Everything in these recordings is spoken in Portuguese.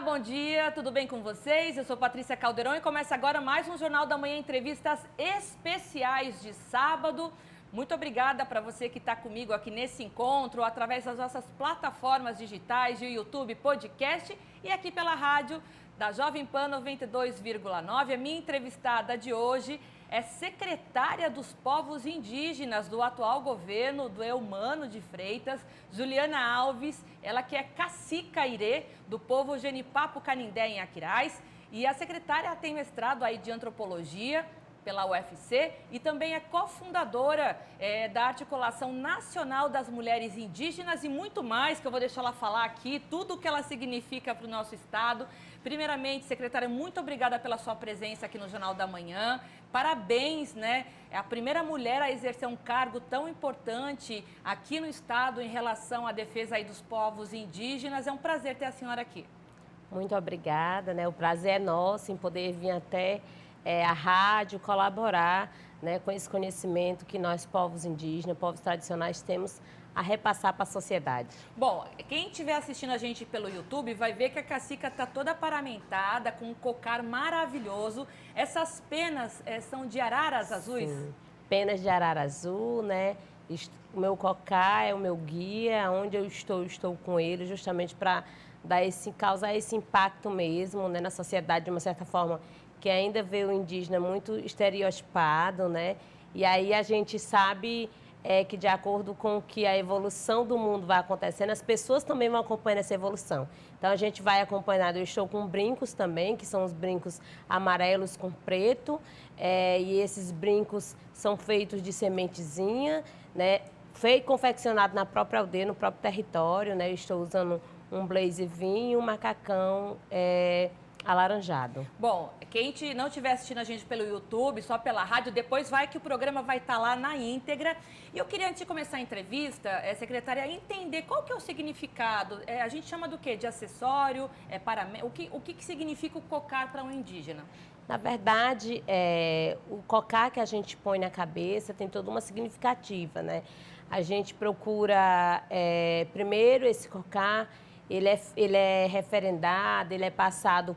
bom dia, tudo bem com vocês? Eu sou Patrícia Caldeirão e começa agora mais um Jornal da Manhã, entrevistas especiais de sábado. Muito obrigada para você que está comigo aqui nesse encontro, através das nossas plataformas digitais de YouTube, podcast e aqui pela rádio da Jovem Pan 92,9. A minha entrevistada de hoje é secretária dos povos indígenas do atual governo do Eumano de Freitas, Juliana Alves, ela que é cacica Irê do povo Genipapo Canindé em Aquiraz, e a secretária tem mestrado aí de antropologia pela UFC e também é cofundadora da Articulação Nacional das Mulheres Indígenas e muito mais, que eu vou deixar ela falar aqui, tudo o que ela significa para o nosso estado. Primeiramente, secretária, muito obrigada pela sua presença aqui no Jornal da Manhã. Parabéns, né? É a primeira mulher a exercer um cargo tão importante aqui no estado em relação à defesa aí dos povos indígenas. É um prazer ter a senhora aqui. Muito obrigada, né? O prazer é nosso em poder vir até a rádio colaborar, né, com esse conhecimento que nós, povos indígenas, povos tradicionais, temos a repassar para a sociedade. Bom, quem estiver assistindo a gente pelo YouTube vai ver que a cacica está toda paramentada, com um cocar maravilhoso. Essas penas são de araras azuis? Sim, penas de arara azul, né? O meu cocar é o meu guia, onde eu estou com ele, justamente para causar esse impacto mesmo, né, na sociedade, de uma certa forma, que ainda vê o indígena muito estereotipado, né? E aí a gente sabe que, de acordo com que a evolução do mundo vai acontecendo, as pessoas também vão acompanhando essa evolução. Então, a gente vai acompanhando. Eu estou com brincos também, que são os brincos amarelos com preto, e esses brincos são feitos de sementezinha, né? Confeccionado na própria aldeia, no próprio território, né? Eu estou usando um blazer vinho e um macacão alaranjado. Bom, quem não estiver assistindo a gente pelo YouTube, só pela rádio, depois vai que o programa vai estar lá na íntegra. E eu queria, antes de começar a entrevista, secretária, entender qual que é o significado. A gente chama do quê? De acessório? O que significa o cocar para um indígena? Na verdade, o cocar que a gente põe na cabeça tem toda uma significativa, né? A gente procura, primeiro, esse cocar. Ele é referendado, ele é passado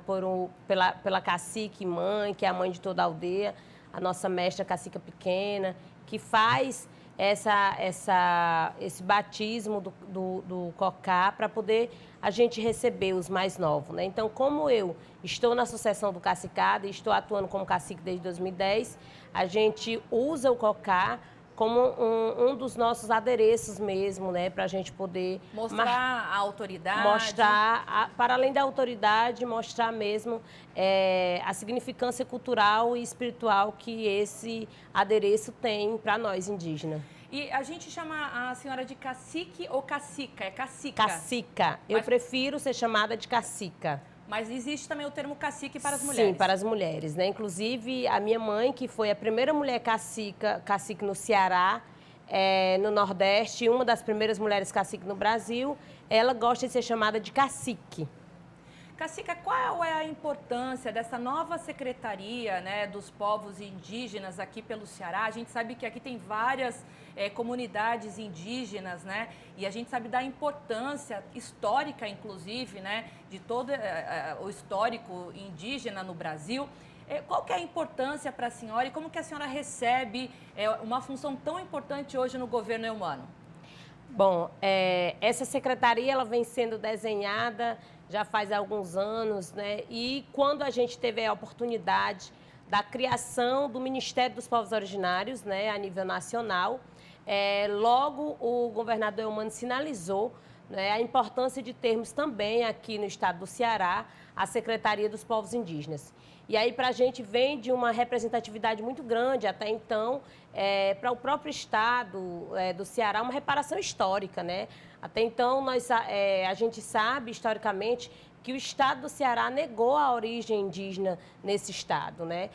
pela cacique mãe, que é a mãe de toda a aldeia, a nossa mestra cacica pequena, que faz esse batismo do cocá para poder a gente receber os mais novos, né? Então, como eu estou na Associação do Cacicado e estou atuando como cacique desde 2010, a gente usa o cocá como um dos nossos adereços mesmo, né? Para a gente poder mostrar a autoridade. Mostrar, para além da autoridade, mostrar mesmo a significância cultural e espiritual que esse adereço tem para nós indígenas. E a gente chama a senhora de cacique ou cacica? É cacica? Cacica. Eu prefiro ser chamada de cacica. Mas existe também o termo cacique para as mulheres. Sim, para as mulheres, né? Inclusive, a minha mãe, que foi a primeira mulher cacique no Ceará, no Nordeste, uma das primeiras mulheres cacique no Brasil, ela gosta de ser chamada de cacique. Cacica, qual é a importância dessa nova secretaria, né, dos povos indígenas aqui pelo Ceará? A gente sabe que aqui tem várias comunidades indígenas, né? E a gente sabe da importância histórica, inclusive, né, de todo o histórico indígena no Brasil. Qual que é a importância para a senhora e como que a senhora recebe uma função tão importante hoje no governo Eumano? Bom, essa secretaria ela vem sendo desenhada já faz alguns anos, né? E quando a gente teve a oportunidade da criação do Ministério dos Povos Originários, né, a nível nacional, logo o governador Eumano sinalizou, né, a importância de termos também aqui no estado do Ceará a Secretaria dos Povos Indígenas. E aí, para a gente, vem de uma representatividade muito grande, até então, para o próprio estado do Ceará, uma reparação histórica, né? Até então, a gente sabe, historicamente, que o estado do Ceará negou a origem indígena nesse estado, né?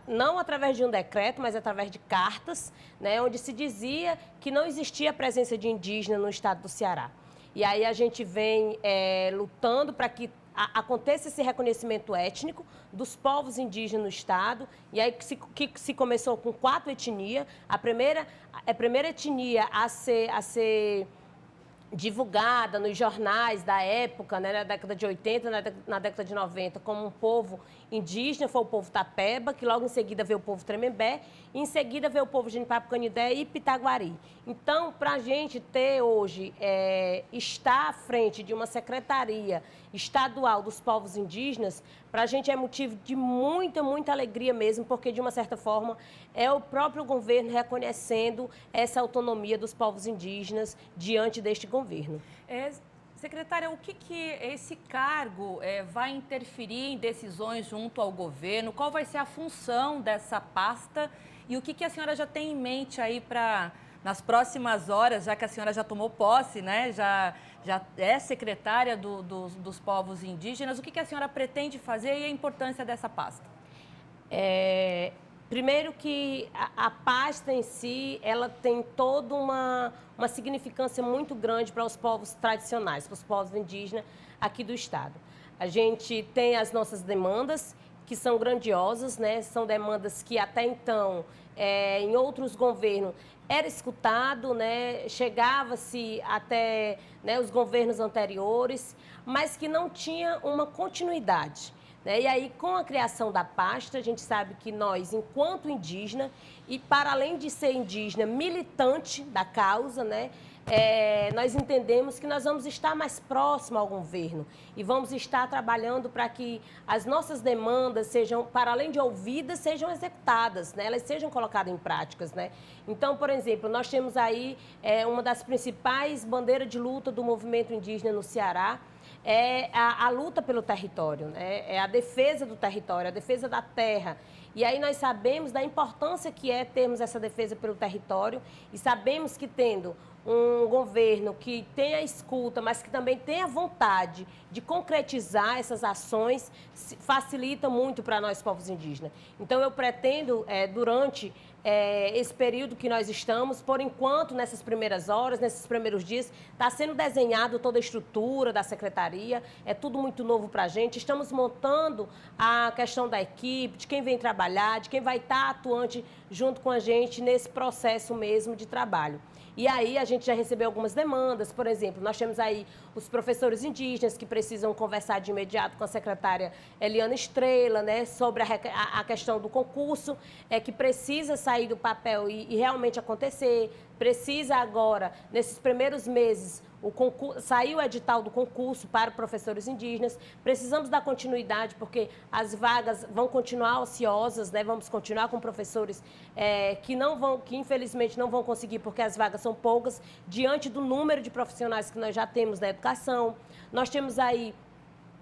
Não através de um decreto, mas através de cartas, né? Onde se dizia que não existia a presença de indígena no estado do Ceará. E aí a gente vem lutando para que aconteça esse reconhecimento étnico dos povos indígenas no estado, e aí que se começou com 4 etnias. A primeira etnia a ser divulgada nos jornais da época, né, na década de 80, na década de 90, como um povo indígena, foi o povo Tapeba, que logo em seguida veio o povo Tremembé, e em seguida veio o povo Genipapo Canindé e Pitaguari. Então, para a gente ter hoje, estar à frente de uma secretaria estadual dos povos indígenas, para a gente é motivo de muita, muita alegria mesmo, porque, de uma certa forma, é o próprio governo reconhecendo essa autonomia dos povos indígenas diante deste governo. Secretária, o que esse cargo vai interferir em decisões junto ao governo? Qual vai ser a função dessa pasta? E o que a senhora já tem em mente aí para, nas próximas horas, já que a senhora já tomou posse, né? Já é secretária dos povos indígenas, o que a senhora pretende fazer e a importância dessa pasta? Primeiro que a pasta em si, ela tem toda uma significância muito grande para os povos tradicionais, para os povos indígenas aqui do estado. A gente tem as nossas demandas, que são grandiosas, né? São demandas que até então, em outros governos, era escutado, né? Chegava-se até, né, os governos anteriores, mas que não tinha uma continuidade. E aí, com a criação da pasta, a gente sabe que nós, enquanto indígena, e para além de ser indígena, militante da causa, né, nós entendemos que nós vamos estar mais próximo ao governo e vamos estar trabalhando para que as nossas demandas sejam, para além de ouvidas, sejam executadas, né, elas sejam colocadas em práticas, né? Então, por exemplo, nós temos aí uma das principais bandeiras de luta do movimento indígena no Ceará, é a luta pelo território, né? É a defesa do território, a defesa da terra. E aí nós sabemos da importância que é termos essa defesa pelo território e sabemos que tendo um governo que tenha escuta, mas que também tenha vontade de concretizar essas ações, facilita muito para nós, povos indígenas. Então, eu pretendo, durante esse período que nós estamos, por enquanto, nessas primeiras horas, nesses primeiros dias, está sendo desenhado toda a estrutura da secretaria, é tudo muito novo para a gente. Estamos montando a questão da equipe, de quem vem trabalhar, de quem vai estar atuante junto com a gente nesse processo mesmo de trabalho. E aí a gente já recebeu algumas demandas, por exemplo, nós temos aí os professores indígenas que precisam conversar de imediato com a secretária Eliana Estrela, né, sobre a questão do concurso, que precisa sair do papel e realmente acontecer, precisa agora, nesses primeiros meses, saiu o edital do concurso para professores indígenas, precisamos dar continuidade porque as vagas vão continuar ociosas, né? Vamos continuar com professores que infelizmente não vão conseguir porque as vagas são poucas, diante do número de profissionais que nós já temos na educação. Nós temos aí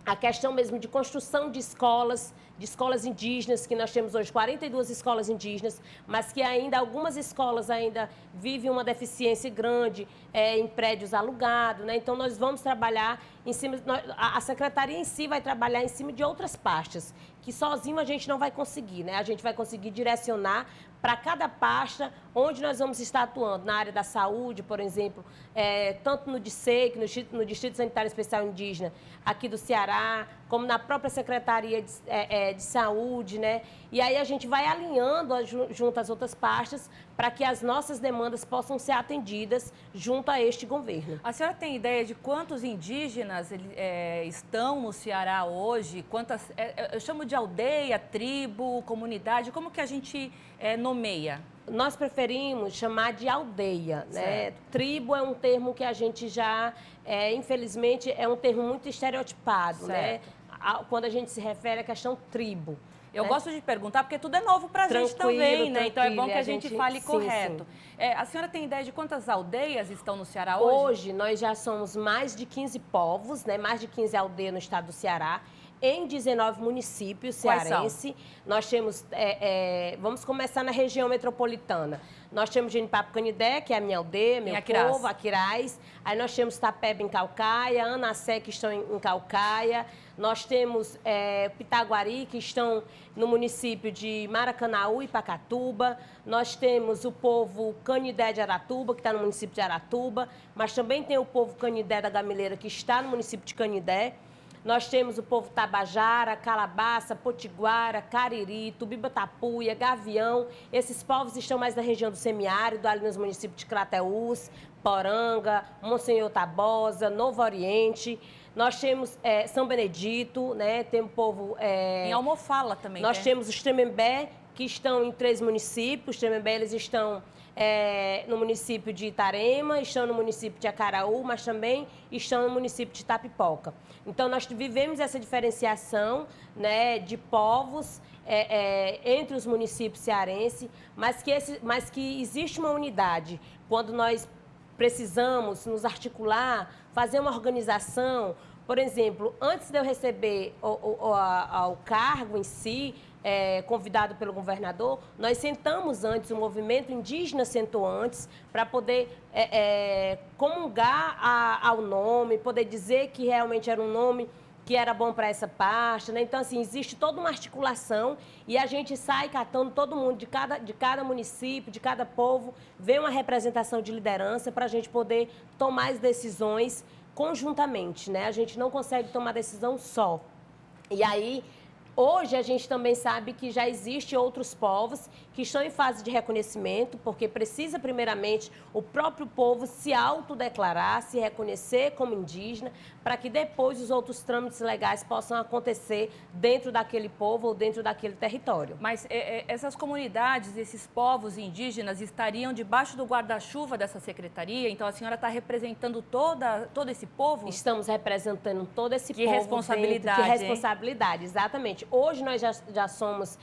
a questão mesmo de construção de escolas indígenas, que nós temos hoje 42 escolas indígenas, mas que ainda algumas escolas ainda vivem uma deficiência grande em prédios alugados, né? Então, nós vamos trabalhar em cima, a secretaria em si vai trabalhar em cima de outras pastas, que sozinho a gente não vai conseguir, né? A gente vai conseguir direcionar para cada pasta onde nós vamos estar atuando, na área da saúde, por exemplo, tanto no DICEIC, no Distrito Sanitário Especial Indígena, aqui do Ceará, como na própria Secretaria de Saúde, né? E aí a gente vai alinhando junto às outras pastas para que as nossas demandas possam ser atendidas junto a este governo. A senhora tem ideia de quantos indígenas estão no Ceará hoje? Quantas, eu chamo de aldeia, tribo, comunidade, como que a gente nomeia? Nós preferimos chamar de aldeia, né? Tribo é um termo que a gente já, infelizmente, é um termo muito estereotipado, né? Quando a gente se refere à questão tribo. Eu gosto de perguntar porque tudo é novo para a gente também, né? Então é bom que a gente fale correto. Sim. A senhora tem ideia de quantas aldeias estão no Ceará hoje? Hoje nós já somos mais de 15 povos, né? Mais de 15 aldeias no estado do Ceará. Em 19 municípios cearenses, nós temos, vamos começar na região metropolitana. Nós temos Genipapo Canindé, que é a minha aldeia, meu povo, Aquiraz. Aí nós temos Tapeba em Caucaia, Anacé, que estão em Caucaia. Nós temos Pitaguari, que estão no município de Maracanaú e Pacatuba. Nós temos o povo Canindé de Aratuba, que está no município de Aratuba. Mas também tem o povo Canindé da Gamileira, que está no município de Canindé. Nós temos o povo Tabajara, Calabaça, Potiguara, Cariri, Tubiba-Tapuia, Gavião. Esses povos estão mais na região do semiárido, ali nos municípios de Crateús, Poranga, Monsenhor Tabosa, Novo Oriente. Nós temos São Benedito, né? Tem um povo... Em Almofala também, Nós temos os Tremembé, que estão em 3 municípios. Os Tremembé, eles estão no município de Itarema, estão no município de Acaraú, mas também estão no município de Itapipoca. Então, nós vivemos essa diferenciação, né, de povos entre os municípios cearenses, mas que existe uma unidade. Quando nós precisamos nos articular, fazer uma organização. Por exemplo, antes de eu receber o cargo em si, convidado pelo governador, nós sentamos antes, o movimento indígena sentou antes, para poder comungar ao nome, poder dizer que realmente era um nome que era bom para essa pasta, né? Então, assim, existe toda uma articulação e a gente sai catando todo mundo, de cada município, de cada povo, vê uma representação de liderança para a gente poder tomar as decisões conjuntamente, né? A gente não consegue tomar decisão só. E aí, hoje a gente também sabe que já existem outros povos que estão em fase de reconhecimento, porque precisa primeiramente o próprio povo se autodeclarar, se reconhecer como indígena, para que depois os outros trâmites legais possam acontecer dentro daquele povo ou dentro daquele território. Mas essas comunidades, esses povos indígenas estariam debaixo do guarda-chuva dessa secretaria? Então a senhora está representando todo esse povo? Estamos representando todo esse povo. Que responsabilidade, que responsabilidade, exatamente. Hoje nós já somos,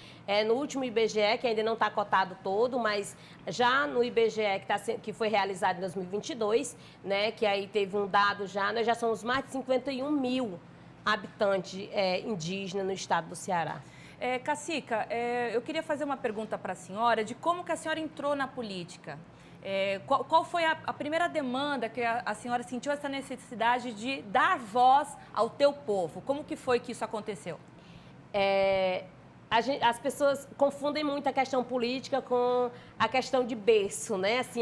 no último IBGE, que ainda não está cotado todo, mas já no IBGE que foi realizado em 2022, né, que aí teve um dado já, nós já somos mais de 51 mil habitantes indígenas no estado do Ceará. Cacica, eu queria fazer uma pergunta para a senhora de como que a senhora entrou na política. Qual foi a primeira demanda que a senhora sentiu essa necessidade de dar voz ao teu povo? Como que foi que isso aconteceu? As pessoas confundem muito a questão política com a questão de berço, né? Assim,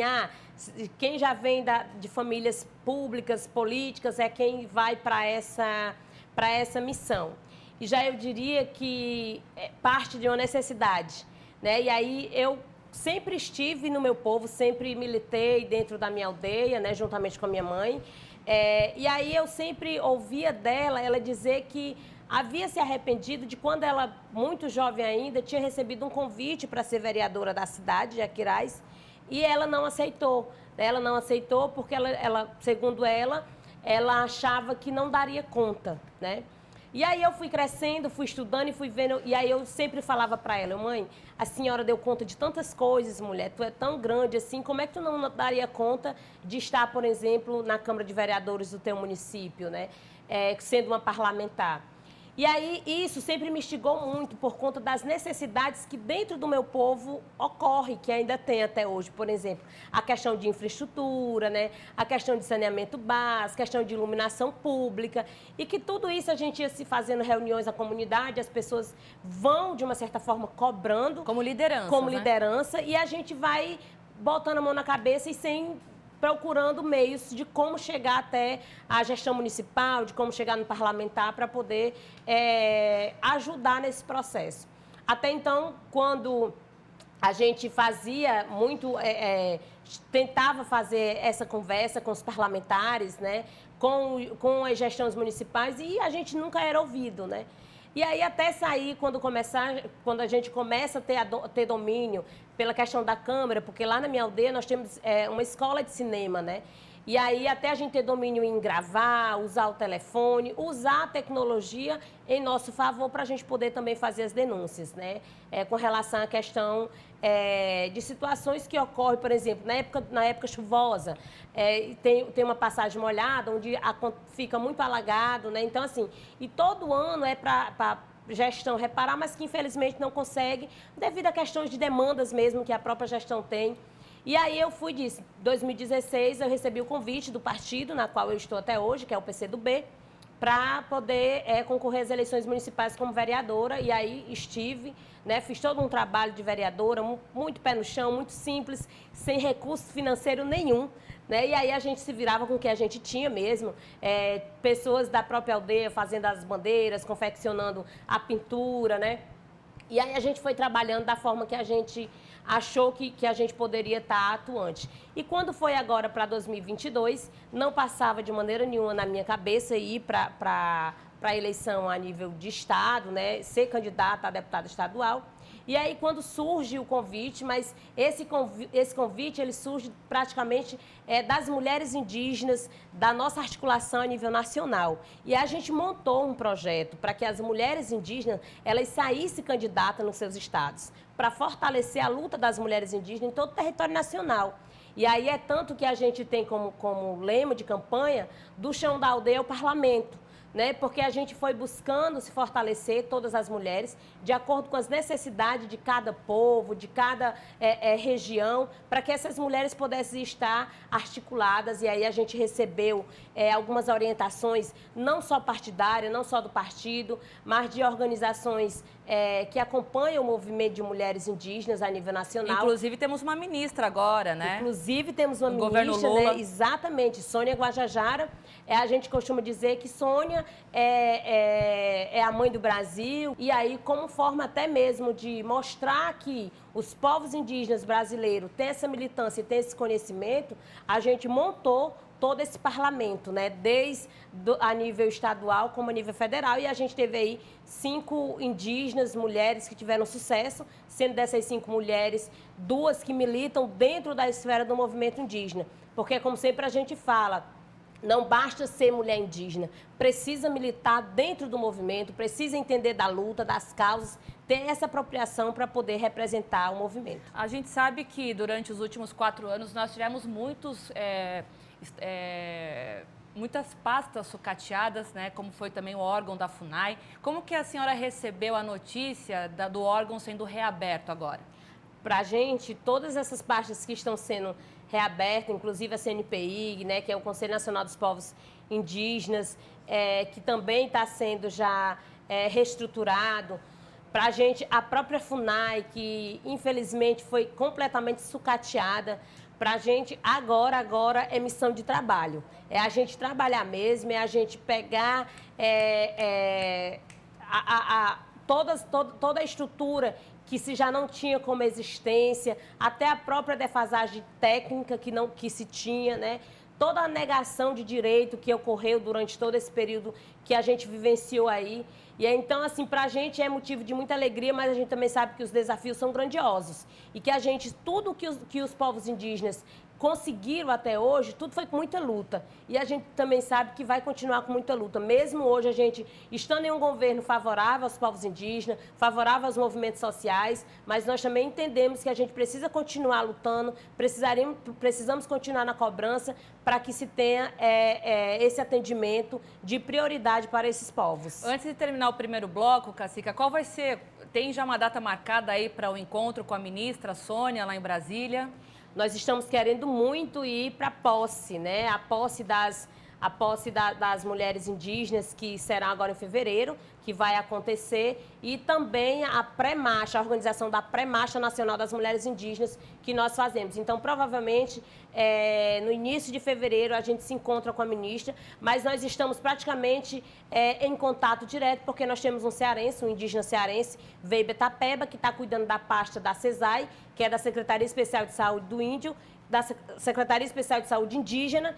quem já vem de famílias públicas, políticas, é quem vai para essa missão. E já eu diria que parte de uma necessidade, né? E aí eu sempre estive no meu povo, sempre militei dentro da minha aldeia, né? Juntamente com a minha mãe. E aí eu sempre ouvia dela, ela dizer que havia se arrependido de quando ela, muito jovem ainda, tinha recebido um convite para ser vereadora da cidade de Aquiraz e ela não aceitou. Ela não aceitou porque segundo ela achava que não daria conta, né? E aí eu fui crescendo, fui estudando e fui vendo, e aí eu sempre falava para ela, mãe, a senhora deu conta de tantas coisas, mulher, tu é tão grande assim, como é que tu não daria conta de estar, por exemplo, na Câmara de Vereadores do teu município, né? Sendo uma parlamentar. E aí, isso sempre me instigou muito por conta das necessidades que dentro do meu povo ocorre, que ainda tem até hoje. Por exemplo, a questão de infraestrutura, né? A questão de saneamento básico, a questão de iluminação pública. E que tudo isso a gente ia se fazendo reuniões na comunidade, as pessoas vão, de uma certa forma, cobrando. Como liderança. Como né? liderança. E a gente vai botando a mão na cabeça e procurando meios de como chegar até a gestão municipal, de como chegar no parlamentar para poder ajudar nesse processo. Até então, quando a gente fazia muito, tentava fazer essa conversa com os parlamentares, né, com as gestões municipais, e a gente nunca era ouvido, né? E aí até sair, quando a gente começa a ter domínio pela questão da Câmara, porque lá na minha aldeia nós temos uma escola de cinema, né? E aí até a gente ter domínio em gravar, usar o telefone, usar a tecnologia em nosso favor para a gente poder também fazer as denúncias, né? Com relação à questão de situações que ocorrem, por exemplo, na época chuvosa, tem uma passagem molhada onde fica muito alagado, né? Então, assim, e todo ano é para gestão reparar, mas que infelizmente não consegue, devido a questões de demandas mesmo que a própria gestão tem. E aí eu fui disso. Em 2016, eu recebi o convite do partido, na qual eu estou até hoje, que é o PCdoB, para poder concorrer às eleições municipais como vereadora. E aí estive, né, fiz todo um trabalho de vereadora, muito pé no chão, muito simples, sem recurso financeiro nenhum, né? E aí a gente se virava com o que a gente tinha mesmo, pessoas da própria aldeia fazendo as bandeiras, confeccionando a pintura, né? E aí a gente foi trabalhando da forma que a gente achou que a gente poderia estar atuante. E quando foi agora para 2022, não passava de maneira nenhuma na minha cabeça ir para a eleição a nível de Estado, né? Ser candidata a deputada estadual. E aí, quando surge o convite, mas esse convite ele surge praticamente das mulheres indígenas, da nossa articulação a nível nacional. E a gente montou um projeto para que as mulheres indígenas elas saíssem candidatas nos seus estados, para fortalecer a luta das mulheres indígenas em todo o território nacional. E aí é tanto que a gente tem como lema de campanha do chão da aldeia ao parlamento. Né? Porque a gente foi buscando se fortalecer, todas as mulheres, de acordo com as necessidades de cada povo, de cada região, para que essas mulheres pudessem estar articuladas. E aí a gente recebeu algumas orientações, não só partidárias, não só do partido, mas de organizações que acompanham o movimento de mulheres indígenas a nível nacional. Inclusive temos uma ministra agora, né? Inclusive temos uma ministra, governo Lula. Né? Exatamente, Sônia Guajajara. A gente costuma dizer que Sônia é a mãe do Brasil. E aí, como forma até mesmo de mostrar que os povos indígenas brasileiros têm essa militância e têm esse conhecimento, a gente montou todo esse parlamento, né? Desde a nível estadual como a nível federal. E a gente teve aí 5 indígenas, mulheres que tiveram sucesso, sendo dessas 5 mulheres, 2 que militam dentro da esfera do movimento indígena. Porque, como sempre a gente fala, não basta ser mulher indígena, precisa militar dentro do movimento, precisa entender da luta, das causas, ter essa apropriação para poder representar o movimento. A gente sabe que durante os últimos 4 anos nós tivemos muitas pastas sucateadas, né, como foi também o órgão da FUNAI. Como que a senhora recebeu a notícia do órgão sendo reaberto agora? Para a gente, todas essas pastas que estão sendo reabertas, inclusive a CNPI, né, que é o Conselho Nacional dos Povos Indígenas, que também está sendo já reestruturado. Para a gente, a própria FUNAI, que infelizmente foi completamente sucateada. Para a gente, agora é missão de trabalho. É a gente trabalhar mesmo, é a gente pegar toda a estrutura que se já não tinha como existência, até a própria defasagem técnica que se tinha, né? Toda a negação de direito que ocorreu durante todo esse período que a gente vivenciou aí. E então, assim, para a gente é motivo de muita alegria, mas a gente também sabe que os desafios são grandiosos. E que a gente, tudo que os povos indígenas conseguiram até hoje, tudo foi com muita luta. E a gente também sabe que vai continuar com muita luta. Mesmo hoje, a gente estando em um governo favorável aos povos indígenas, favorável aos movimentos sociais, mas nós também entendemos que a gente precisa continuar lutando, precisamos continuar na cobrança para que se tenha esse atendimento de prioridade para esses povos. Antes de terminar o primeiro bloco, Cacica, qual vai ser? Tem já uma data marcada aí para o encontro com a ministra Sônia, lá em Brasília? Nós estamos querendo muito ir para a posse, né? A posse das mulheres indígenas, que será agora em fevereiro, que vai acontecer, e também a pré-marcha, a organização da pré-marcha nacional das mulheres indígenas que nós fazemos. Então, provavelmente, no início de fevereiro, a gente se encontra com a ministra, mas nós estamos praticamente em contato direto, porque nós temos um cearense, um indígena cearense, Veibe Tapeba, que está cuidando da pasta da CESAI, que é da Secretaria Especial de Saúde do Índio, da Secretaria Especial de Saúde Indígena,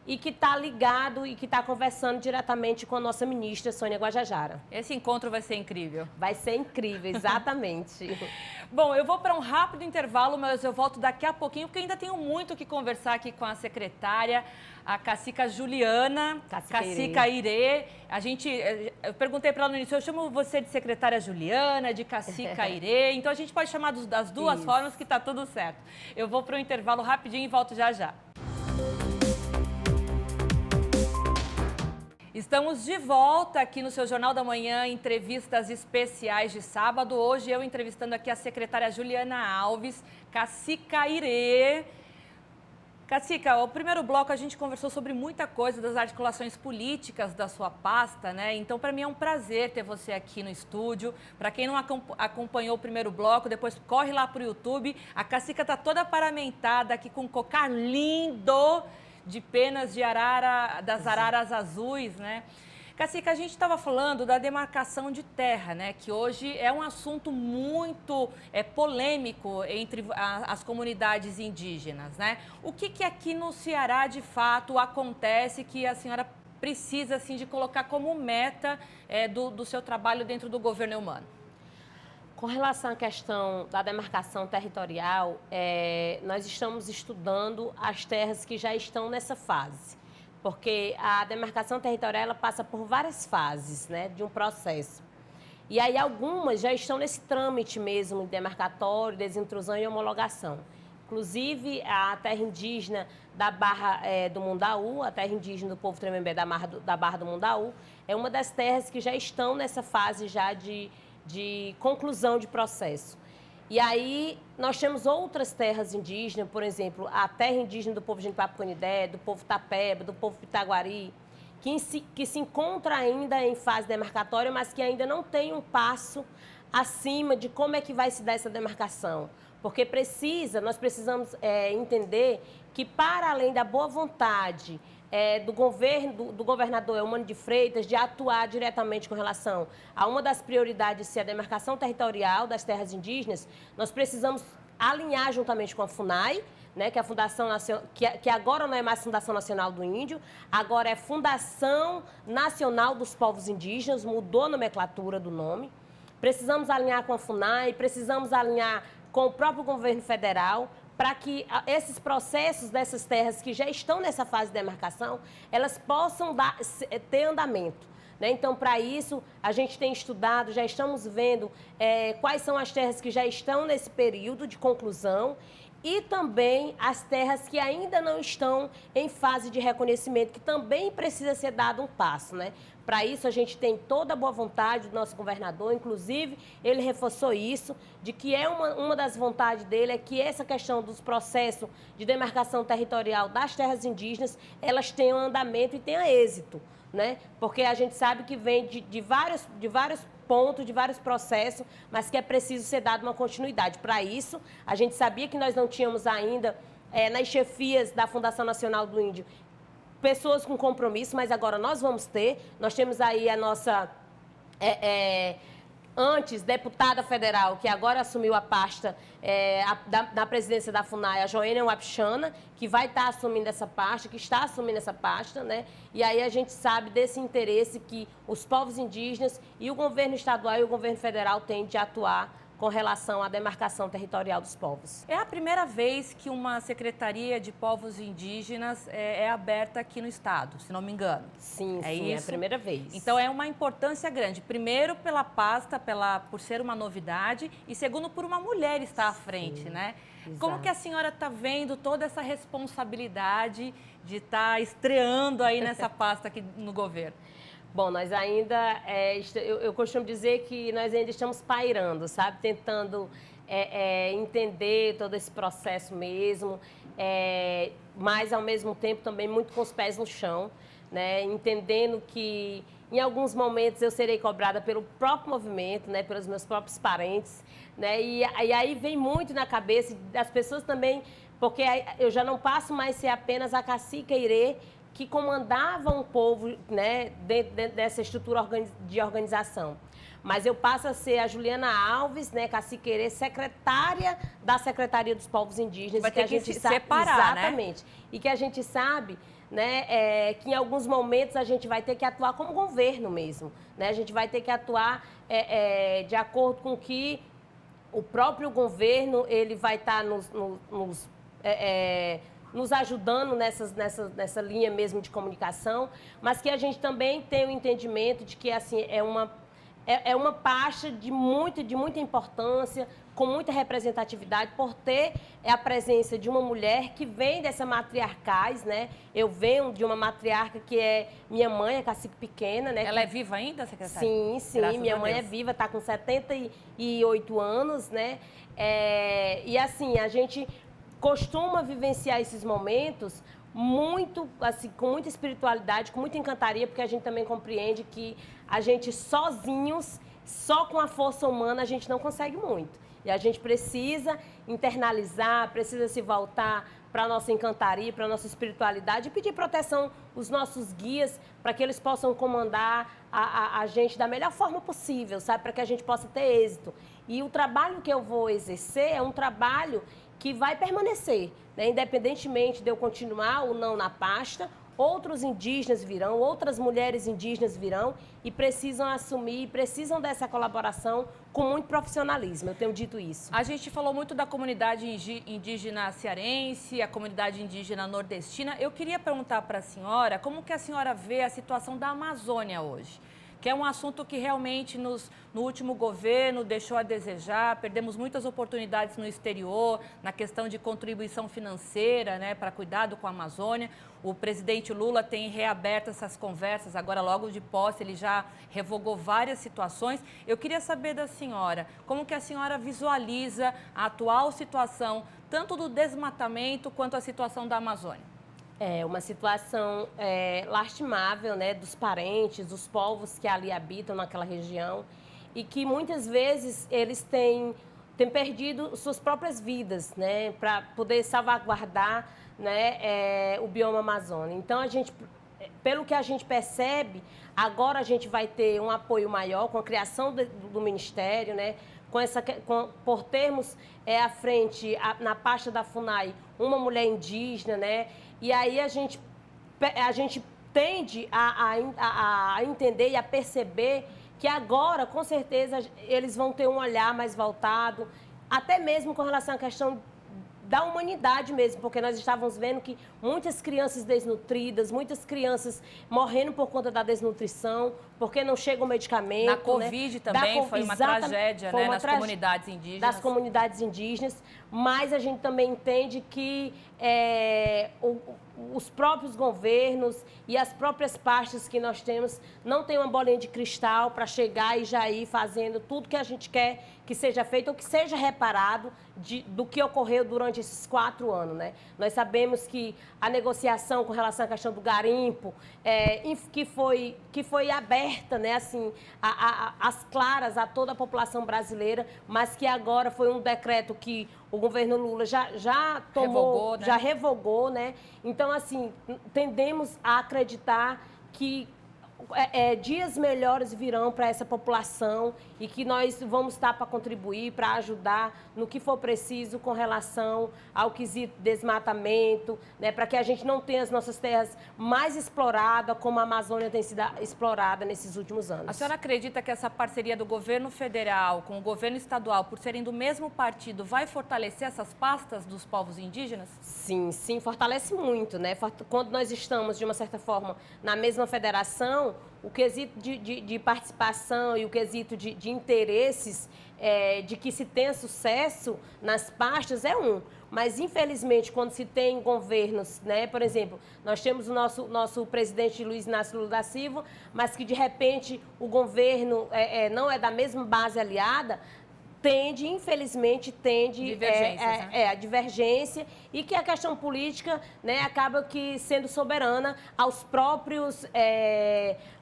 e que está ligado e que está conversando diretamente com a nossa ministra, Sônia Guajajara. Esse encontro vai ser incrível. Vai ser incrível, exatamente. Bom, eu vou para um rápido intervalo, mas eu volto daqui a pouquinho, porque ainda tenho muito o que conversar aqui com a secretária, a Cacica Juliana, Cacica Irê. Eu perguntei para ela no início, eu chamo você de secretária Juliana, de Cacica Irê, então a gente pode chamar das duas formas que está tudo certo. Eu vou para um intervalo rapidinho e volto já já. Estamos de volta aqui no seu Jornal da Manhã, entrevistas especiais de sábado. Hoje eu entrevistando aqui a secretária Juliana Alves, Cacica Irê. Cacica, o primeiro bloco a gente conversou sobre muita coisa das articulações políticas da sua pasta, né? Então, para mim é um prazer ter você aqui no estúdio. Para quem não acompanhou o primeiro bloco, depois corre lá para o YouTube. A Cacica tá toda paramentada aqui com um cocar lindo de penas de arara, das araras azuis, né? Cacica, a gente estava falando da demarcação de terra, né? Que hoje é um assunto muito polêmico entre as comunidades indígenas, né? O que aqui no Ceará, de fato, acontece que a senhora precisa, assim, de colocar como meta do seu trabalho dentro do governo humano? Com relação à questão da demarcação territorial, nós estamos estudando as terras que já estão nessa fase. Porque a demarcação territorial ela passa por várias fases, né, de um processo. E aí algumas já estão nesse trâmite mesmo, demarcatório, desintrusão e homologação. Inclusive, a terra indígena da Barra do Mundaú, a terra indígena do povo Tremembé da Barra do Mundaú, é uma das terras que já estão nessa fase já de conclusão de processo. E aí, nós temos outras terras indígenas, por exemplo, a terra indígena do povo Jenipapo-Canindé, do povo Tapeba, do povo Pitaguari, que se encontra ainda em fase demarcatória, mas que ainda não tem um passo acima de como é que vai se dar essa demarcação. Porque nós precisamos entender que, para além da boa vontade do governador Eumano de Freitas de atuar diretamente com relação a uma das prioridades, ser a demarcação territorial das terras indígenas, nós precisamos alinhar juntamente com a FUNAI, né, que é a Fundação que agora não é mais Fundação Nacional do Índio, agora é Fundação Nacional dos Povos Indígenas, mudou a nomenclatura do nome. Precisamos alinhar com a FUNAI, precisamos alinhar com o próprio governo federal, para que esses processos dessas terras que já estão nessa fase de demarcação, elas possam ter andamento. Né? Então, para isso, a gente tem estudado, já estamos vendo quais são as terras que já estão nesse período de conclusão e também as terras que ainda não estão em fase de reconhecimento, que também precisa ser dado um passo, né? Para isso, a gente tem toda a boa vontade do nosso governador, inclusive, ele reforçou isso, de que uma das vontades dele é que essa questão dos processos de demarcação territorial das terras indígenas, elas tenham andamento e tenham êxito, né? Porque a gente sabe que vem de vários pontos, de vários processos, mas que é preciso ser dado uma continuidade. Para isso, a gente sabia que nós não tínhamos ainda, nas chefias da Fundação Nacional do Índio, pessoas com compromisso, mas agora nós vamos ter. Nós temos aí a nossa, antes, deputada federal, que agora assumiu a pasta da presidência da FUNAI, a Joênia Wapichana, que vai estar assumindo essa pasta, que está assumindo essa pasta, né? E aí a gente sabe desse interesse que os povos indígenas e o governo estadual e o governo federal têm de atuar com relação à demarcação territorial dos povos. É a primeira vez que uma Secretaria de Povos Indígenas é aberta aqui no estado, se não me engano. Sim, é a primeira vez. Então é uma importância grande. Primeiro pela pasta, por ser uma novidade, e segundo por uma mulher estar à frente, né? Exato. Como que a senhora está vendo toda essa responsabilidade de estar estreando aí nessa pasta aqui no governo? Bom, nós ainda, eu costumo dizer que nós ainda estamos pairando, sabe? Tentando entender todo esse processo mesmo, mas ao mesmo tempo também muito com os pés no chão, né? Entendendo que em alguns momentos eu serei cobrada pelo próprio movimento, né? Pelos meus próprios parentes, né? E aí vem muito na cabeça das pessoas também, porque eu já não passo mais a ser apenas a cacica Irê, que comandava um povo, né, dentro dessa estrutura de organização. Mas eu passo a ser a Juliana Alves, né, caciqueira, secretária da Secretaria dos Povos Indígenas. Vai ter que se separar, exatamente. Né? E que a gente sabe, né, que em alguns momentos a gente vai ter que atuar como governo mesmo. Né? A gente vai ter que atuar de acordo com que o próprio governo ele vai estar nos ajudando nessa linha mesmo de comunicação, mas que a gente também tem o entendimento de que assim, é uma pasta de muita importância, com muita representatividade, por ter a presença de uma mulher que vem dessa matriarcais, né? Eu venho de uma matriarca que é minha mãe, a Cacique Pequena, né? Ela é viva ainda, secretária? Sim, minha mãe é viva, está com 78 anos, né? E assim, a gente costuma vivenciar esses momentos muito, assim, com muita espiritualidade, com muita encantaria, porque a gente também compreende que a gente sozinhos, só com a força humana, a gente não consegue muito. E a gente precisa internalizar, precisa se voltar para a nossa encantaria, para a nossa espiritualidade e pedir proteção aos nossos guias para que eles possam comandar a gente da melhor forma possível, sabe? Para que a gente possa ter êxito. E o trabalho que eu vou exercer é um trabalho que vai permanecer, né? Independentemente de eu continuar ou não na pasta, outros indígenas virão, outras mulheres indígenas virão e precisam assumir, precisam dessa colaboração com muito profissionalismo, eu tenho dito isso. A gente falou muito da comunidade indígena cearense, a comunidade indígena nordestina. Eu queria perguntar para a senhora como que a senhora vê a situação da Amazônia hoje, que é um assunto que realmente no último governo deixou a desejar, perdemos muitas oportunidades no exterior, na questão de contribuição financeira, né, para cuidado com a Amazônia. O presidente Lula tem reaberto essas conversas, agora logo de posse ele já revogou várias situações. Eu queria saber da senhora, como que a senhora visualiza a atual situação, tanto do desmatamento quanto a situação da Amazônia? É uma situação lastimável, né, dos parentes, dos povos que ali habitam naquela região e que muitas vezes eles têm perdido suas próprias vidas, né, para poder salvaguardar, né, o bioma Amazônia. Então, pelo que a gente percebe, agora a gente vai ter um apoio maior com a criação do Ministério, né, por termos à frente, na pasta da FUNAI, uma mulher indígena, né? E aí a gente tende a entender e a perceber que agora, com certeza, eles vão ter um olhar mais voltado, até mesmo com relação à questão da humanidade mesmo, porque nós estávamos vendo que muitas crianças desnutridas, muitas crianças morrendo por conta da desnutrição, porque não chega o medicamento. Na Covid, né? Também foi uma tragédia, né? Nas comunidades indígenas. Das comunidades indígenas, mas a gente também entende que os próprios governos e as próprias pastas que nós temos não têm uma bolinha de cristal para chegar e já ir fazendo tudo que a gente quer que seja feito ou que seja reparado do que ocorreu durante esses 4 anos, né? Nós sabemos que a negociação com relação à questão do garimpo, que foi aberta, né, assim, às claras a toda a população brasileira, mas que agora foi um decreto que o governo Lula já tomou, revogou, né? Já revogou, né? Então, assim, tendemos a acreditar que dias melhores virão para essa população e que nós vamos estar para contribuir, para ajudar no que for preciso com relação ao quesito desmatamento, né, para que a gente não tenha as nossas terras mais exploradas como a Amazônia tem sido explorada nesses últimos anos. A senhora acredita que essa parceria do governo federal com o governo estadual, por serem do mesmo partido, vai fortalecer essas pastas dos povos indígenas? Sim, sim, fortalece muito, né? Quando nós estamos, de uma certa forma, na mesma federação, o quesito de participação e o quesito de interesses de que se tenha sucesso nas pastas é um. Mas, infelizmente, quando se tem governos, né, por exemplo, nós temos o nosso presidente Luiz Inácio Lula da Silva, mas que, de repente, o governo não é da mesma base aliada, infelizmente, a divergência e que a questão política, né, acaba que sendo soberana aos próprios,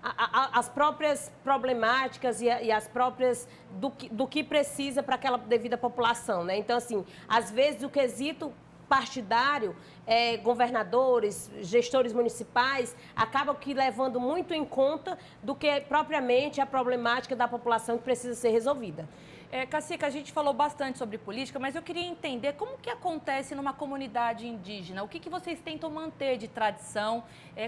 as próprias problemáticas e as próprias do que precisa para aquela devida população, né? Então, assim, às vezes o quesito partidário, governadores, gestores municipais, acabam que levando muito em conta do que propriamente a problemática da população que precisa ser resolvida. Cacique, a gente falou bastante sobre política, mas eu queria entender como que acontece numa comunidade indígena. O que vocês tentam manter de tradição?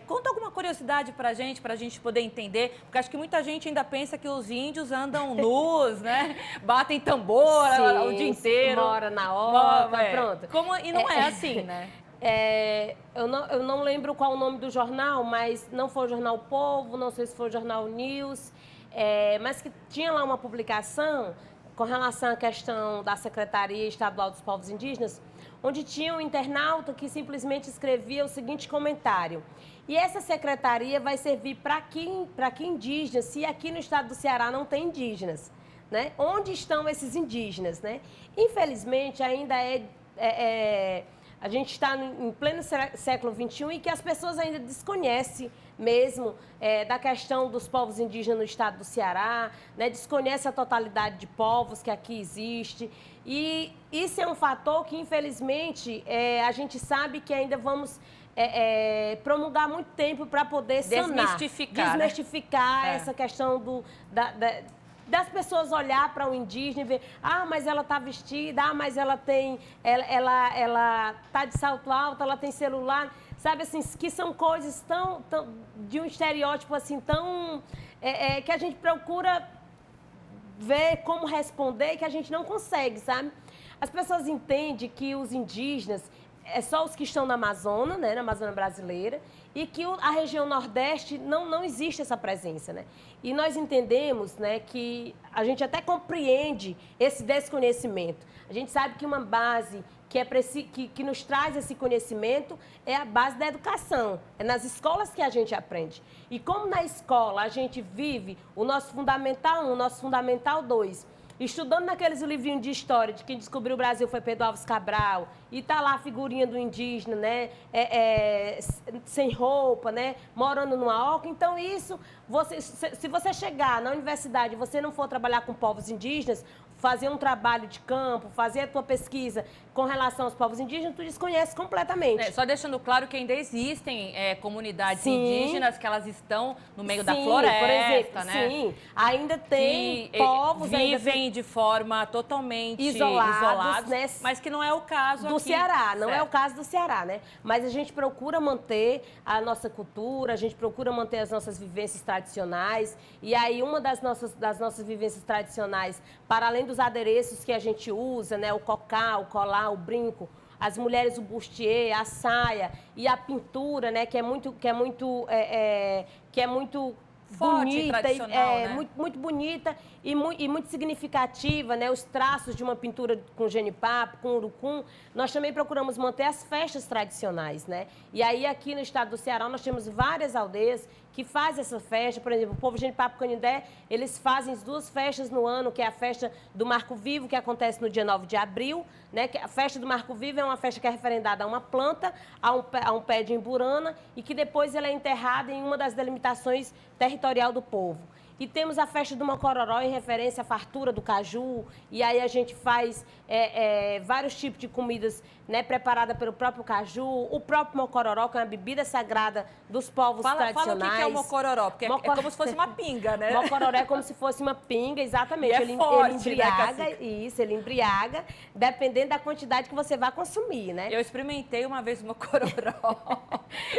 Conta alguma curiosidade para a gente poder entender, porque acho que muita gente ainda pensa que os índios andam nus, né? Batem tambor o dia inteiro. Mora na hora, pronto. E não é assim, né? Eu não lembro qual o nome do jornal, mas não foi o Jornal Povo, não sei se foi o Jornal News, mas que tinha lá uma publicação com relação à questão da Secretaria Estadual dos Povos Indígenas, onde tinha um internauta que simplesmente escrevia o seguinte comentário: e essa secretaria vai servir para que indígenas, se aqui no estado do Ceará não tem indígenas, né? Onde estão esses indígenas, né? Infelizmente, ainda a gente está em pleno século XXI e que as pessoas ainda desconhecem mesmo da questão dos povos indígenas no estado do Ceará, né? Desconhece a totalidade de povos que aqui existe. E isso é um fator que, infelizmente, a gente sabe que ainda vamos promulgar muito tempo para poder sanar. Desmistificar essa questão das pessoas olhar para o indígena e ver, mas ela está vestida, mas ela tem, ela tá de salto alto, ela tem celular, sabe assim, que são coisas tão de um estereótipo assim tão que a gente procura ver como responder, que a gente não consegue, sabe? As pessoas entendem que os indígenas só os que estão na Amazônia, né, na Amazônia brasileira, e que a região Nordeste não existe essa presença, né? E nós entendemos, né, que a gente até compreende esse desconhecimento. A gente sabe que uma base que nos traz esse conhecimento é a base da educação, é nas escolas que a gente aprende. E como na escola a gente vive o nosso Fundamental 1, o nosso Fundamental 2, estudando naqueles livrinhos de história de quem descobriu o Brasil foi Pedro Álvares Cabral, e tá lá a figurinha do indígena, né, sem roupa, né, morando numa oca. Então isso, se você chegar na universidade e você não for trabalhar com povos indígenas, fazer um trabalho de campo, fazer a tua pesquisa com relação aos povos indígenas, tu desconhece completamente. Só deixando claro que ainda existem comunidades indígenas que elas estão no meio da floresta, por exemplo, né? Sim, ainda tem povos vivem de forma totalmente isolados, né? Mas que não é o caso do aqui. Ceará, não é o caso do Ceará, né? Mas a gente procura manter a nossa cultura, a gente procura manter as nossas vivências tradicionais. E aí uma das nossas vivências tradicionais, para além dos adereços que a gente usa, né, o cocá, o colar, o brinco, as mulheres o bustier, a saia e a pintura, né, que é muito forte, bonita, né? muito bonita e muito significativa, né? Os traços de uma pintura com genipapo, com urucum. Nós também procuramos manter as festas tradicionais, né? E aí aqui no estado do Ceará nós temos várias aldeias que fazem essa festa. Por exemplo, o povo Genipapo Canindé, eles fazem 2 festas no ano, que é a festa do Marco Vivo, que acontece no dia 9 de abril, né? A festa do Marco Vivo é uma festa que é referendada a uma planta, a um pé de imburana, e que depois ela é enterrada em uma das delimitações territorial do povo. E temos a festa do Mocororó, em referência à fartura do caju. E aí a gente faz vários tipos de comidas, né, preparadas pelo próprio caju. O próprio Mocororó, que é uma bebida sagrada dos povos tradicionais. Fala o que é o Mocororó, porque é como se fosse uma pinga, né? Mocororó é como se fosse uma pinga, exatamente. E ele embriaga, ele embriaga, dependendo da quantidade que você vai consumir, né? Eu experimentei uma vez o Mocororó.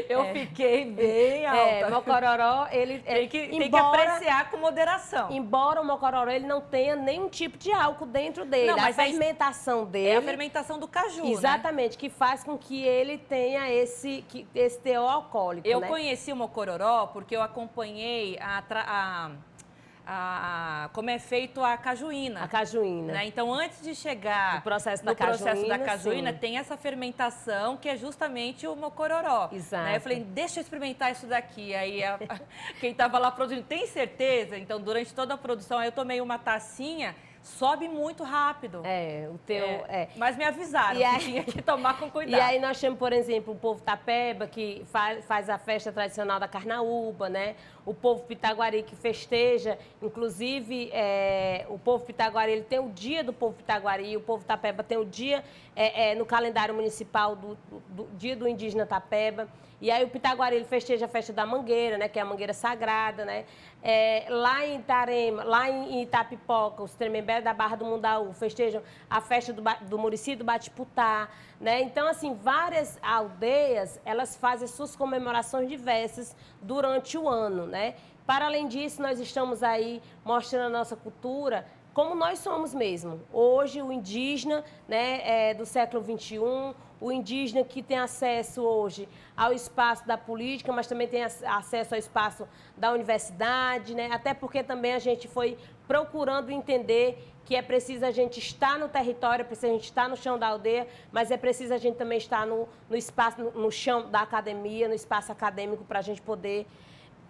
Eu fiquei bem alta. Mocororó, ele... Tem que apreciar com moderação. Embora o Mocororó ele não tenha nenhum tipo de álcool dentro dele. Não, mas a fermentação dele... É a fermentação do caju, exatamente, né? Que faz com que ele tenha esse teor alcoólico, Eu né? conheci o Mocororó porque eu acompanhei como é feito a cajuína. A cajuína. Né? Então, antes de chegar no processo da cajuína, tem essa fermentação que é justamente o Mocororó. Exato. Né? Eu falei, deixa eu experimentar isso daqui. Aí quem estava lá produzindo, tem certeza? Então, durante toda a produção, aí eu tomei uma tacinha. Sobe muito rápido. Mas me avisaram que tinha que tomar com cuidado. E aí nós temos, por exemplo, o povo Tapeba, que faz a festa tradicional da carnaúba, né? O povo Pitaguari, que festeja, inclusive, o povo Pitaguari, ele tem o dia do povo Pitaguari, o povo Tapeba tem o dia no calendário municipal do dia do indígena Tapeba. E aí o Pitaguari, ele festeja a festa da mangueira, né? Que é a mangueira sagrada, né? Lá em Itarema, lá em Itapipoca, os Tremembé da Barra do Mundaú festejam a festa do Murici do Batiputá, né? Então, assim, várias aldeias, elas fazem suas comemorações diversas durante o ano, né? Para além disso, nós estamos aí mostrando a nossa cultura como nós somos mesmo. Hoje, o indígena, né, do século XXI, o indígena que tem acesso hoje ao espaço da política, mas também tem acesso ao espaço da universidade, né? Até porque também a gente foi procurando entender que é preciso a gente estar no território, é preciso a gente estar no chão da aldeia, mas é preciso a gente também estar no espaço, no chão da academia, no espaço acadêmico, para a gente poder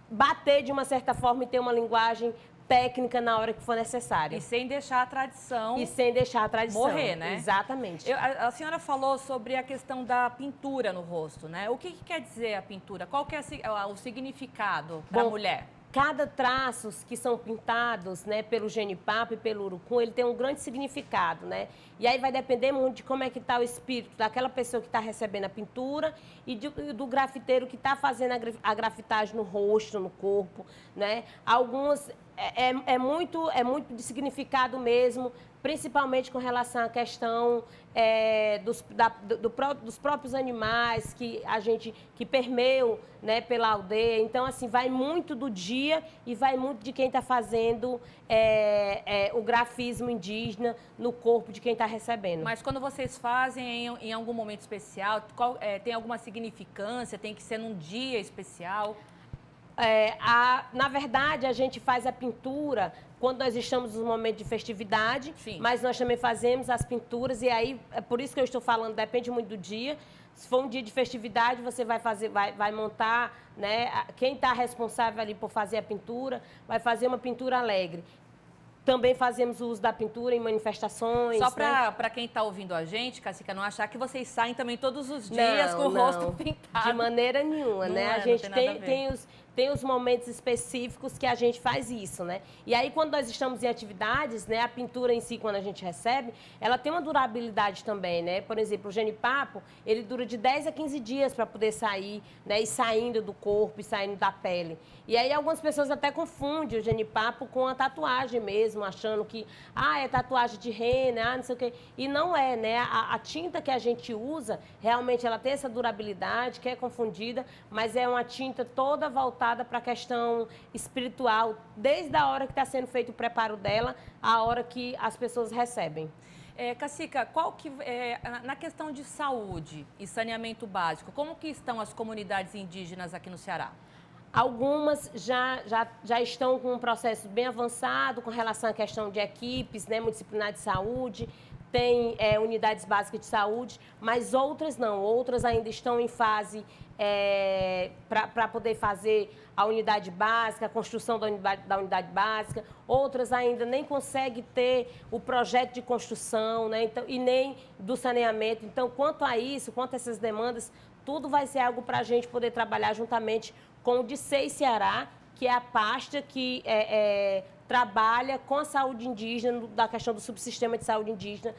bater de uma certa forma e ter uma linguagem técnica na hora que for necessário. E sem deixar a tradição... E sem deixar a tradição. Morrer, né? Exatamente. A senhora falou sobre a questão da pintura no rosto, né? O que quer dizer a pintura? Qual que é o significado para a mulher? Cada traços que são pintados, né, pelo genipapo e pelo urucum, ele tem um grande significado, né? E aí vai depender muito de como é que está o espírito daquela pessoa que está recebendo a pintura e do grafiteiro que está fazendo a grafitagem no rosto, no corpo, né? Algumas é muito de significado mesmo, principalmente com relação à questão dos próprios animais que permeiam, né, pela aldeia. Então, assim, vai muito do dia e vai muito de quem está fazendo o grafismo indígena no corpo de quem está recebendo. Mas quando vocês fazem em algum momento especial, tem alguma significância? Tem que ser num dia especial? Na verdade, a gente faz a pintura quando nós estamos no momento de festividade, sim, mas nós também fazemos as pinturas, e aí, é por isso que eu estou falando, depende muito do dia. Se for um dia de festividade, você vai montar, né? Quem está responsável ali por fazer a pintura, vai fazer uma pintura alegre. Também fazemos o uso da pintura em manifestações. Só para quem está ouvindo a gente, Cacica, não achar que vocês saem também todos os dias com o rosto pintado. De maneira nenhuma, né? A gente tem os momentos específicos que a gente faz isso, né? E aí, quando nós estamos em atividades, né, a pintura em si, quando a gente recebe, ela tem uma durabilidade também, né? Por exemplo, o genipapo, ele dura de 10 a 15 dias para poder sair, né? E saindo do corpo e saindo da pele. E aí, algumas pessoas até confundem o genipapo com a tatuagem mesmo, achando que, é tatuagem de rena, não sei o quê. E não é, né? A tinta que a gente usa, realmente, ela tem essa durabilidade, que é confundida, mas é uma tinta toda voltada para a questão espiritual, desde a hora que está sendo feito o preparo dela, à hora que as pessoas recebem. Cacica, na questão de saúde e saneamento básico, como que estão as comunidades indígenas aqui no Ceará? Algumas já estão com um processo bem avançado com relação à questão de equipes, né, multidisciplinar de saúde, tem unidades básicas de saúde, mas outras não, outras ainda estão em fase para poder fazer a unidade básica, a construção da unidade básica, outras ainda nem conseguem ter o projeto de construção, né? Então, e nem do saneamento. Então, quanto a isso, quanto a essas demandas, tudo vai ser algo para a gente poder trabalhar juntamente com o DICEI Ceará, que é a pasta que trabalha com a saúde indígena, da questão do subsistema de saúde indígena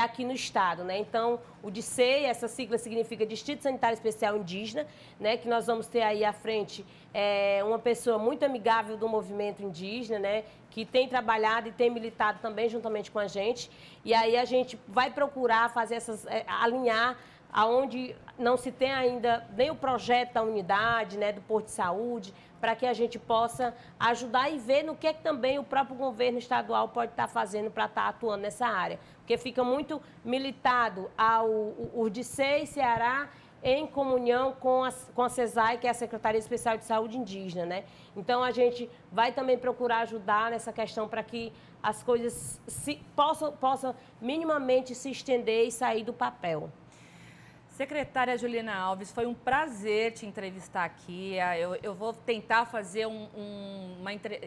aqui no estado, né? Então, o DICEI, essa sigla significa Distrito Sanitário Especial Indígena, né? Que nós vamos ter aí à frente uma pessoa muito amigável do movimento indígena, né? Que tem trabalhado e tem militado também juntamente com a gente. E aí a gente vai procurar fazer alinhar aonde não se tem ainda nem o projeto da unidade, né, do posto de saúde, para que a gente possa ajudar e ver no que também o próprio governo estadual pode estar fazendo para estar atuando nessa área. Porque fica muito militado o DICEI Ceará em comunhão com a CESAI, que é a Secretaria Especial de Saúde Indígena, né? Então, a gente vai também procurar ajudar nessa questão para que as coisas possam minimamente se estender e sair do papel. Secretária Juliana Alves, foi um prazer te entrevistar aqui. Eu vou tentar fazer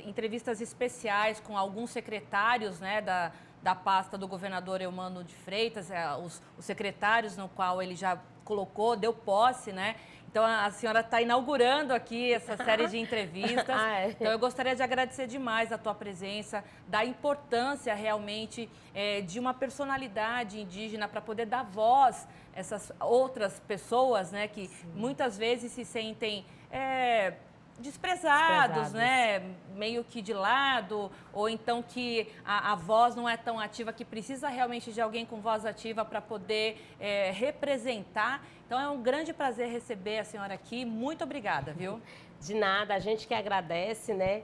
entrevistas especiais com alguns secretários, né, da pasta do governador Eumano de Freitas, os secretários no qual ele já colocou, deu posse, né? Então, a senhora está inaugurando aqui essa série de entrevistas. Então, eu gostaria de agradecer demais a tua presença, da importância realmente de uma personalidade indígena para poder dar voz a essas outras pessoas, né, que muitas vezes se sentem desprezados, né, meio que de lado, ou então que a voz não é tão ativa, que precisa realmente de alguém com voz ativa para poder representar. Então, é um grande prazer receber a senhora aqui. Muito obrigada, viu? De nada, a gente que agradece, né?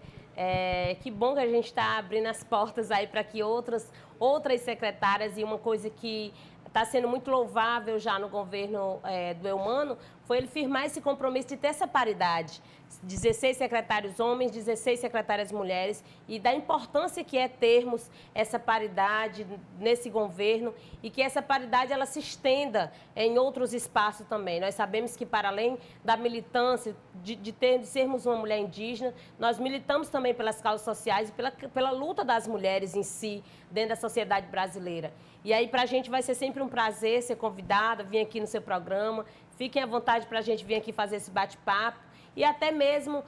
Que bom que a gente está abrindo as portas aí para que outras secretárias, e uma coisa que está sendo muito louvável já no governo do Eumano, foi ele firmar esse compromisso de ter essa paridade. 16 secretários homens, 16 secretárias mulheres, e da importância que é termos essa paridade nesse governo e que essa paridade ela se estenda em outros espaços também. Nós sabemos que, para além da militância, de sermos uma mulher indígena, nós militamos também pelas causas sociais e pela luta das mulheres em si, dentro da sociedade brasileira. E aí, para a gente vai ser sempre um prazer ser convidada, vir aqui no seu programa. Fiquem à vontade para a gente vir aqui fazer esse bate-papo. E até mesmo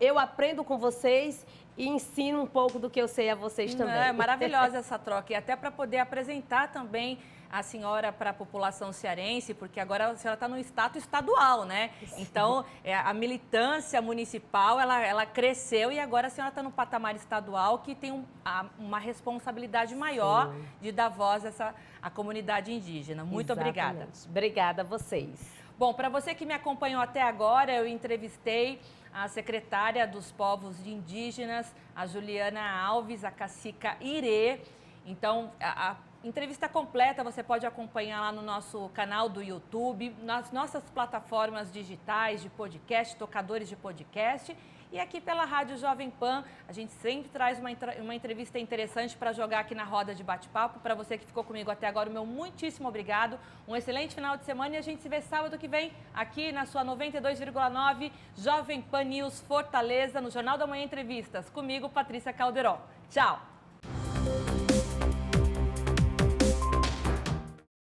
eu aprendo com vocês e ensino um pouco do que eu sei a vocês também. É maravilhosa essa troca. E até para poder apresentar também a senhora para a população cearense, porque agora a senhora está no status estadual, né? Sim. Então, a militância municipal, ela cresceu e agora a senhora está no patamar estadual, que tem uma responsabilidade maior Sim. de dar voz à comunidade indígena. Muito Exatamente. Obrigada. Obrigada a vocês. Bom, para você que me acompanhou até agora, eu entrevistei a secretária dos povos indígenas, a Juliana Alves, a cacica Irê. Então, a entrevista completa você pode acompanhar lá no nosso canal do YouTube, nas nossas plataformas digitais de podcast, tocadores de podcast. E aqui pela Rádio Jovem Pan, a gente sempre traz uma entrevista interessante para jogar aqui na roda de bate-papo. Para você que ficou comigo até agora, o meu muitíssimo obrigado. Um excelente final de semana e a gente se vê sábado que vem aqui na sua 92,9 Jovem Pan News Fortaleza, no Jornal da Manhã Entrevistas. Comigo, Patrícia Calderon. Tchau!